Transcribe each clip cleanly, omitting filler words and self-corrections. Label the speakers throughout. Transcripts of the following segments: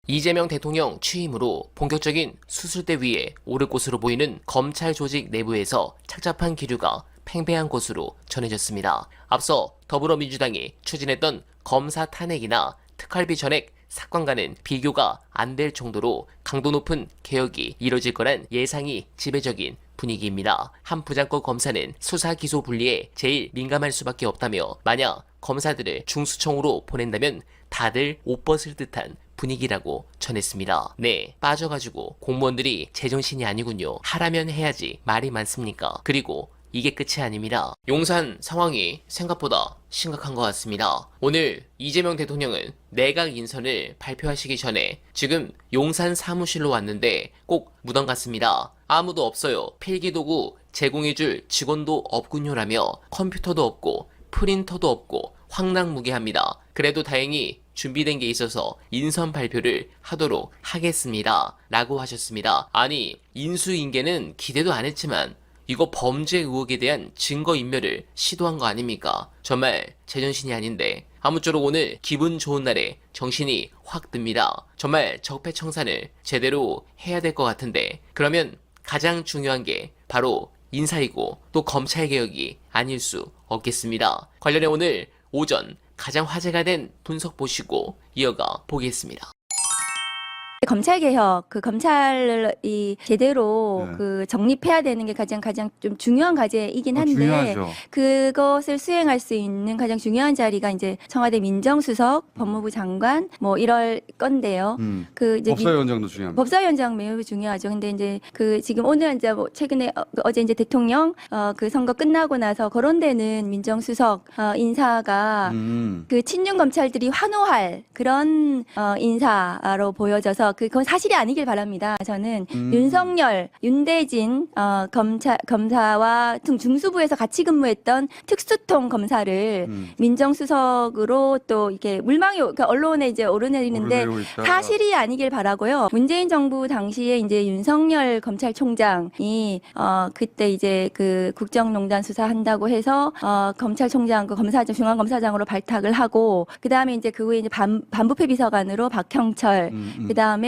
Speaker 1: 이재명 대통령 취임으로 본격적인 수술대 위에 오를 것으로 보이는 검찰 조직 내부에서 착잡한 기류가 팽배한 것으로 전해졌습니다. 앞서 더불어민주당이 추진했던 검사 탄핵이나 특활비 전액 사건과는 비교가 안 될 정도로 강도 높은 개혁이 이뤄질 거란 예상이 지배적인 분위기입니다. 한 부장급 검사는 수사 기소 분리에 제일 민감할 수밖에 없다며 만약 검사들을 중수청으로 보낸다면 다들 옷 벗을 듯한 분위기라고 전했습니다. 네, 빠져가지고 공무원들이 제정신이 아니군요. 하라면 해야지 말이 많습니까? 그리고 이게 끝이 아닙니다. 용산 상황이 생각보다 심각한 것 같습니다. 오늘 이재명 대통령은 내각 인선을 발표하시기 전에 지금 용산 사무실로 왔는데 꼭 무덤 같습니다. 아무도 없어요. 필기도구 제공해줄 직원도 없군요라며 컴퓨터도 없고 프린터도 없고 황당무계합니다. 그래도 다행히 준비된 게 있어서 인선 발표를 하도록 하겠습니다. 라고 하셨습니다. 아니, 인수인계는 기대도 안 했지만 이거 범죄 의혹에 대한 증거인멸을 시도한 거 아닙니까? 정말 제정신이 아닌데 아무쪼록 오늘 기분 좋은 날에 정신이 확 듭니다. 정말 적폐청산을 제대로 해야 될 것 같은데 그러면 가장 중요한 게 바로 인사이고 또 검찰개혁이 아닐 수 없겠습니다. 관련해 오늘 오전 가장 화제가 된 분석 보시고 이어가 보겠습니다.
Speaker 2: 검찰개혁, 그 검찰이 제대로
Speaker 3: 네.
Speaker 2: 그 정립해야 되는 게 가장 좀 중요한 과제이긴 한데
Speaker 3: 중요하죠.
Speaker 2: 그것을 수행할 수 있는 가장 중요한 자리가 이제 청와대 민정수석, 법무부 장관 뭐 이럴 건데요. 그 이제
Speaker 3: 법사위원장도 중요합니다.
Speaker 2: 법사위원장 매우 중요하죠. 근데 이제 그 지금 오늘 이제 뭐 최근에 어제 이제 대통령 그 선거 끝나고 나서 거론되는 민정수석 인사가 그 친윤 검찰들이 환호할 그런 인사로 보여져서 그건 사실이 아니길 바랍니다. 저는 윤석열, 윤대진 검사와 중수부에서 같이 근무했던 특수통 검사를 민정수석으로 또 이렇게 물망이 그러니까 언론에 이제 오르내리는데
Speaker 3: 오르내리고 있다.
Speaker 2: 사실이 아니길 바라고요. 문재인 정부 당시에 이제 윤석열 검찰총장이 그때 이제 그 국정농단 수사한다고 해서 검찰총장 그 검사장 중앙검사장으로 발탁을 하고 그 다음에 이제 그 후에 이제 반부패 비서관으로 박형철 그다음에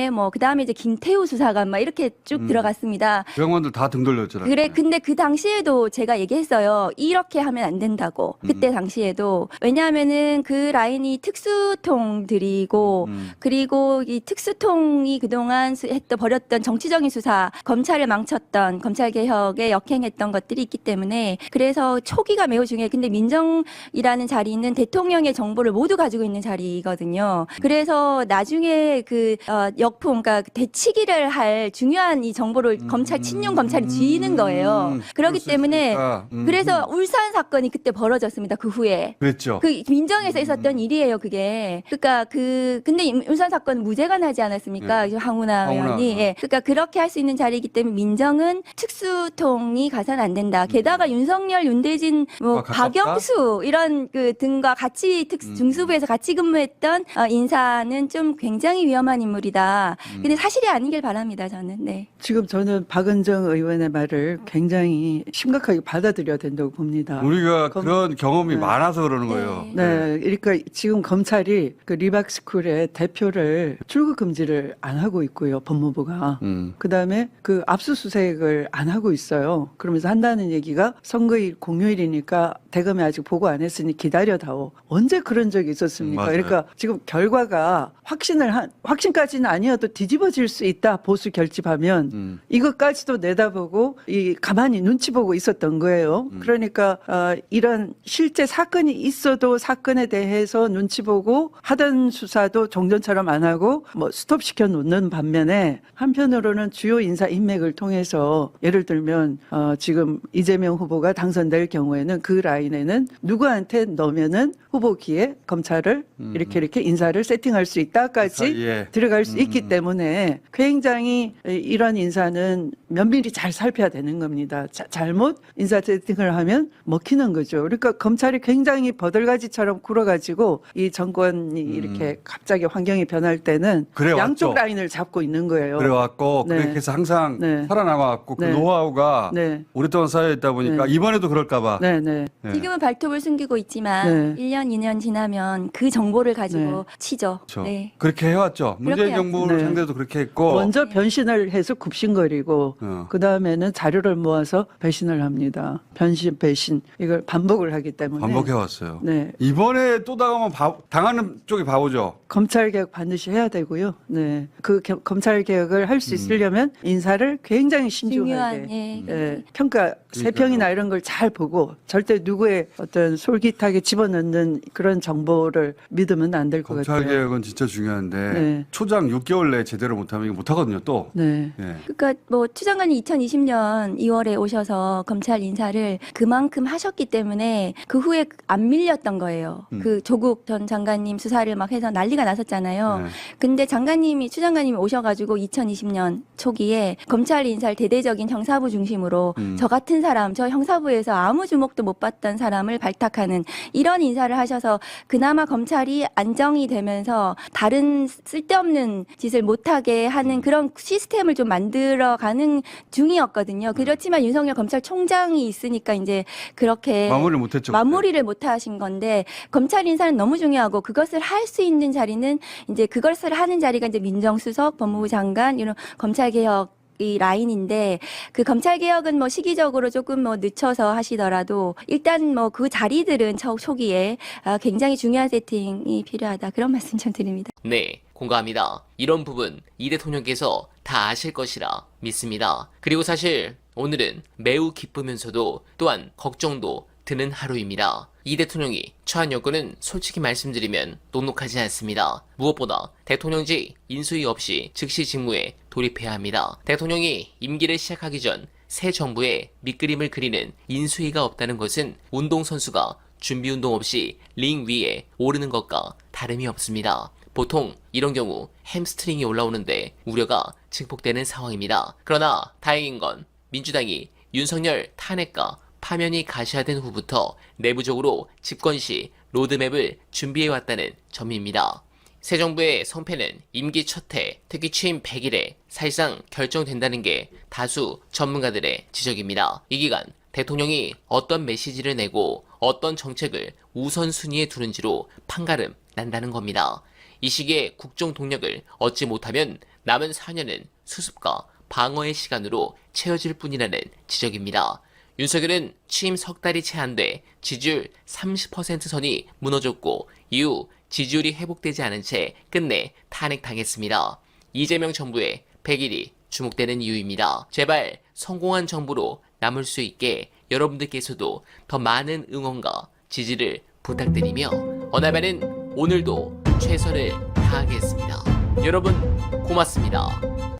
Speaker 2: 이제 김태우 수사관 막 이렇게 쭉 들어갔습니다.
Speaker 3: 병원들 다 등 돌렸잖아요.
Speaker 2: 그래, 근데 그 당시에도 제가 얘기했어요. 이렇게 하면 안 된다고. 그때 당시에도. 왜냐하면은 그 라인이 특수통들이고, 그리고 이 특수통이 그동안 벌였던 정치적인 수사, 검찰을 망쳤던, 검찰개혁에 역행했던 것들이 있기 때문에, 그래서 초기가 매우 중요해요. 근데 민정이라는 자리는 대통령의 정보를 모두 가지고 있는 자리거든요. 그래서 나중에 그, 역품, 그러니까 대치기를 할 중요한 이 정보를 검찰, 친윤 검찰이 쥐는 거예요. 그렇기 때문에 그래서 울산 사건이 그때 벌어졌습니다. 그 후에.
Speaker 3: 그랬죠.
Speaker 2: 그 민정에서 있었던 일이에요, 그게. 그러니까 근데 울산 사건 무죄가 나지 않았습니까? 황운하 의원이. 예. 그러니까 그렇게 할 수 있는 자리이기 때문에 민정은 특수통이 가서는 안 된다. 게다가 윤석열, 윤대진, 뭐 박영수 이런 그 등과 같이 중수부에서 같이 근무했던 인사는 좀 굉장히 위험한 인물이다. 근데 사실이 아니길 바랍니다, 저는. 네.
Speaker 4: 지금 저는 박은정 의원의 말을 굉장히 심각하게 받아들여야 된다고 봅니다.
Speaker 3: 우리가 그런 경험이 많아서 그러는 거예요.
Speaker 4: 네, 그러니까 지금 검찰이 그 리박스쿨의 대표를 출국 금지를 안 하고 있고요, 법무부가. 그다음에 그 압수수색을 안 하고 있어요. 그러면서 한다는 얘기가 선거일 공휴일이니까 대검이 아직 보고 안 했으니 기다려다오. 언제 그런 적이 있었습니까?
Speaker 3: 맞아요.
Speaker 4: 그러니까 지금 결과가 확신까지는 아니어도 뒤집어질 수 있다. 보수 결집하면 이것까지도 내다보고 가만히 눈치 보고 있었던 거예요. 그러니까 이런 실제 사건이 있어도 사건에 대해서 눈치 보고 하던 수사도 종전처럼 안 하고 뭐 스톱시켜 놓는 반면에 한편으로는 주요 인사 인맥을 통해서 예를 들면 지금 이재명 후보가 당선될 경우에는 그 라인에는 누구한테 넣으면은 후보기에 검찰을 이렇게 인사를 세팅할 수 있다까지
Speaker 3: 예.
Speaker 4: 들어갈 수 있기 때문에 굉장히 이런 인사는 면밀히 잘 살펴야 되는 겁니다. 잘못 인사 세팅을 하면 먹히는 거죠. 그러니까 검찰이 굉장히 버들가지처럼 굴어가지고 이 정권이 이렇게 갑자기 환경이 변할 때는
Speaker 3: 그래
Speaker 4: 양쪽
Speaker 3: 왔죠.
Speaker 4: 라인을 잡고 있는 거예요.
Speaker 3: 그래왔고
Speaker 4: 네.
Speaker 3: 그렇게 해서 항상
Speaker 4: 네.
Speaker 3: 살아남아왔고 그
Speaker 4: 네.
Speaker 3: 노하우가
Speaker 4: 네.
Speaker 3: 오랫동안 쌓여있다 보니까
Speaker 4: 네.
Speaker 3: 이번에도 그럴까봐.
Speaker 4: 네, 네.
Speaker 3: 네.
Speaker 2: 지금은 발톱을 숨기고 있지만
Speaker 4: 네.
Speaker 2: 1년, 2년 지나면 그 정보를 가지고 치죠.
Speaker 3: 그렇죠.
Speaker 2: 네.
Speaker 3: 그렇게 해왔죠. 문재인
Speaker 2: 그렇게
Speaker 3: 정부를
Speaker 4: 네.
Speaker 3: 상대도 그렇게 했고.
Speaker 4: 먼저 변신을 해서 굽신거리고 그 다음에는 자료를 모아서 배신을 합니다. 변신, 배신 이걸 반복을 하기 때문에
Speaker 3: 반복해왔어요.
Speaker 4: 네.
Speaker 3: 이번에 또 당하면 당하는 쪽이 바보죠.
Speaker 4: 검찰 개혁 반드시 해야 되고요. 네, 그 검찰 개혁을 할 수 있으려면 인사를 굉장히 신중하게
Speaker 2: 중요한 예.
Speaker 4: 예, 평가 세평이나 이런 걸 잘 보고 절대 누구의 어떤 솔깃하게 집어넣는 그런 정보를 믿으면 안 될 것
Speaker 3: 검찰
Speaker 4: 같아요.
Speaker 3: 개혁은 진짜 중요한데
Speaker 4: 네.
Speaker 3: 초장 6개월 내에 제대로 못하면 이거 못하거든요. 또.
Speaker 4: 네.
Speaker 3: 예.
Speaker 2: 그러니까 뭐 추 장관이 2020년 2월에 오셔서 검찰 인사를 그만큼 하셨기 때문에 그 후에 안 밀렸던 거예요. 그 조국 전 장관님 수사를 막 해서 난리가 났었잖아요.
Speaker 3: 네.
Speaker 2: 근데 추 장관님이 오셔가지고 2020년 초기에 검찰 인사를 대대적인 형사부 중심으로 저 같은 사람, 저 형사부에서 아무 주목도 못 받던 사람을 발탁하는 이런 인사를 하셔서 그나마 검찰이 안정이 되면서 다른 쓸데없는 짓을 못하게 하는 그런 시스템을 좀 만들어가는 중이었거든요. 그렇지만 윤석열 검찰총장이 있으니까 이제 그렇게
Speaker 3: 마무리를 못했죠.
Speaker 2: 마무리를 못 하신 건데 검찰 인사는 너무 중요하고 그것을 할 수 있는 자리는 이제 그것을 하는 자리가 이제 민정수석, 법무부 장관 이런 검찰 개혁 이 라인인데 그 검찰 개혁은 뭐 시기적으로 조금 뭐 늦춰서 하시더라도 일단 뭐 그 자리들은 초기에 굉장히 중요한 세팅이 필요하다 그런 말씀 좀 드립니다.
Speaker 1: 네, 공감합니다. 이런 부분 이 대통령께서 다 아실 것이라 믿습니다. 그리고 사실 오늘은 매우 기쁘면서도 또한 걱정도 드는 하루입니다. 이 대통령이 처한 여건은 솔직히 말씀드리면 녹록하지 않습니다. 무엇보다 대통령직 인수위 없이 즉시 직무에 돌입해야 합니다. 대통령이 임기를 시작하기 전 새 정부의 밑그림을 그리는 인수위가 없다는 것은 운동선수가 준비운동 없이 링 위에 오르는 것과 다름이 없습니다. 보통 이런 경우 햄스트링이 올라오는데 우려가 증폭되는 상황입니다. 그러나 다행인 건 민주당이 윤석열 탄핵과 파면이 가시화된 후부터 내부적으로 집권 시 로드맵을 준비해왔다는 점입니다. 새 정부의 성패는 임기 첫해 특히 취임 100일에 사실상 결정된다는 게 다수 전문가들의 지적입니다. 이 기간 대통령이 어떤 메시지를 내고 어떤 정책을 우선순위에 두는지로 판가름 난다는 겁니다. 이 시기에 국정 동력을 얻지 못하면 남은 4년은 수습과 방어의 시간으로 채워질 뿐이라는 지적입니다. 윤석열은 취임 석 달이 채 안 돼 지지율 30% 선이 무너졌고 이후 지지율이 회복되지 않은 채 끝내 탄핵당했습니다. 이재명 정부의 100일이 주목되는 이유입니다. 제발 성공한 정부로 남을 수 있게 여러분들께서도 더 많은 응원과 지지를 부탁드리며 어나바는 오늘도 최선을 다하겠습니다. 여러분 고맙습니다.